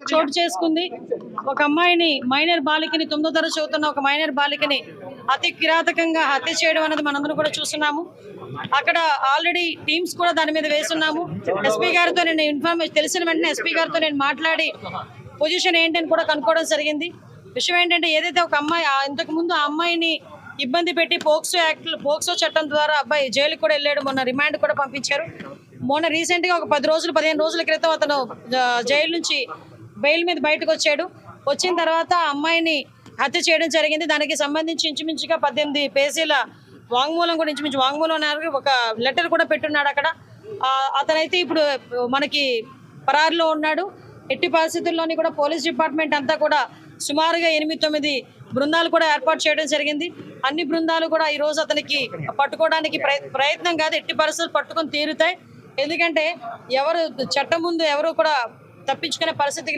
చోటు చేసుకుంది. ఒక అమ్మాయిని మైనర్ బాలికని 9వ తరగతి చదువుతున్న ఒక మైనర్ బాలికని అతి కిరాతకంగా హత్య చేయడం అనేది మనందరం కూడా చూస్తున్నాము. అక్కడ ఆల్రెడీ టీమ్స్ కూడా దాని మీద వేస్తున్నాము. ఎస్పీ గారితో నేను ఇన్ఫర్మేషన్ తెలిసిన వెంటనే ఎస్పీ గారితో నేను మాట్లాడి పొజిషన్ ఏంటని కూడా కనుక్కోవడం జరిగింది. విషయం ఏంటంటే ఏదైతే ఒక అమ్మాయి ఇంతకు ముందు ఆ అమ్మాయిని ఇబ్బంది పెట్టి పోక్సో చట్టం ద్వారా అబ్బాయి జైలుకి కూడా వెళ్ళాడు. మొన్న రిమాండ్ కూడా పంపించారు. మొన్న రీసెంట్ గా ఒక 15 రోజుల క్రితం అతను జైలు నుంచి బెయిల్ మీద బయటకు వచ్చాడు. వచ్చిన తర్వాత ఆ అమ్మాయిని హత్య చేయడం జరిగింది. దానికి సంబంధించి ఇంచుమించుగా 18 పేజీల వాంగ్మూలం కూడా ఇంచుమించు వాంగ్మూలం ఒక లెటర్ కూడా పెట్టున్నాడు అక్కడ. అతనైతే ఇప్పుడు మనకి పరారులో ఉన్నాడు. ఎట్టి పరిస్థితుల్లోని కూడా పోలీస్ డిపార్ట్మెంట్ అంతా కూడా సుమారుగా 8-9 బృందాలు కూడా ఏర్పాటు చేయడం జరిగింది. అన్ని బృందాలు కూడా ఈ రోజు అతనికి పట్టుకోవడానికి ప్రయత్నం కాదు, ఎట్టి పరిస్థితులు పట్టుకొని తీరుతాయి. ఎందుకంటే ఎవరు చట్టం ముందు ఎవరు కూడా తప్పించుకునే పరిస్థితి